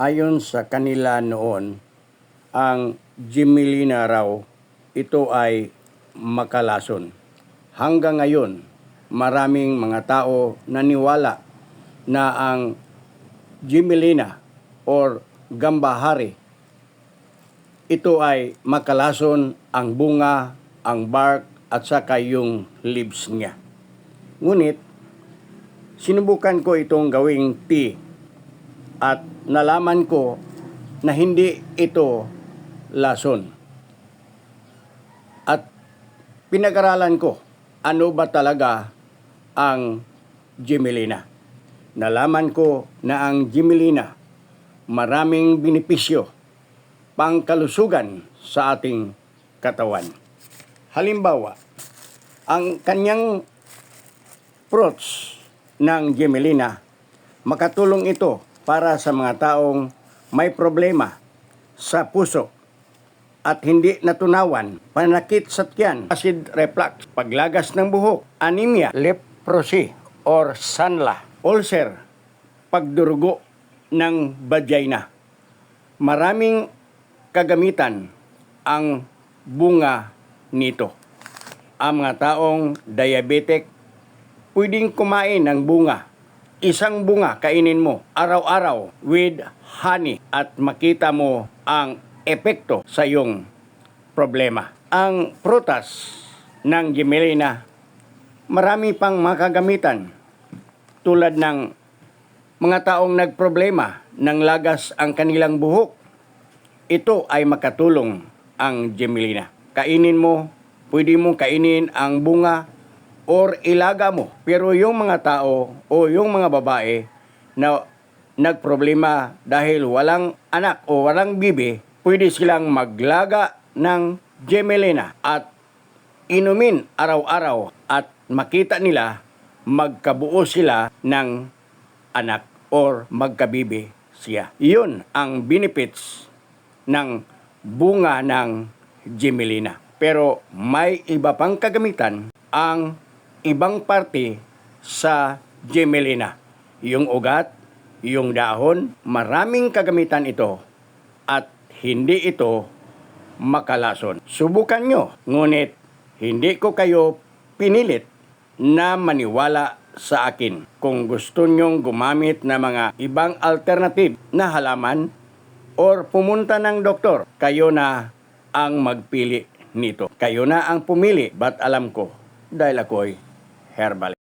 Ayon sa kanila noon, ang Gmelina raw, ito ay makalason. Hanggang ngayon, maraming mga tao naniwala na ang Gmelina or gambahari, ito ay makalason ang bunga, ang bark at saka yung leaves niya. Ngunit, sinubukan ko itong gawing tea at nalaman ko na hindi ito lason. At pinag-aralan ko ano ba talaga ang Gmelina. Nalaman ko na ang Gmelina maraming benepisyo pangkalusugan sa ating katawan. Halimbawa, ang kanyang fruits ng Gmelina, makatulong ito para sa mga taong may problema sa puso at hindi natunawan, pananakit sa tiyan, acid reflux, paglagas ng buhok, anemia, leprosy or sanla, ulcer, pagdurugo ng vagina. Maraming kagamitan ang bunga nito. Ang mga taong diabetic, pwedeng kumain ng bunga. Isang bunga kainin mo araw-araw with honey at makita mo ang epekto sa iyong problema. Ang prutas ng Gmelina, marami pang makagamitan tulad ng mga taong nagproblema ng lagas ang kanilang buhok. Ito ay makatulong ang Gmelina. Kainin mo, pwede mong kainin ang bunga or ilaga mo. Pero yung mga tao o yung mga babae na nagproblema dahil walang anak o walang bibi, pwede silang maglaga ng Gmelina at inumin araw-araw at makita nila magkabuo sila ng anak or magkabibi siya. Iyon ang benefits ng bunga ng Gmelina. Pero may iba pang kagamitan ang ibang parte sa Gmelina. Yung ugat, yung dahon, maraming kagamitan ito at hindi ito makalason. Subukan nyo, ngunit hindi ko kayo pinilit na maniwala sa akin. Kung gusto nyong gumamit ng mga ibang alternative na halaman or pumunta ng doktor, kayo na ang magpili nito. Kayo na ang pumili, but alam ko dahil ako'y herbal.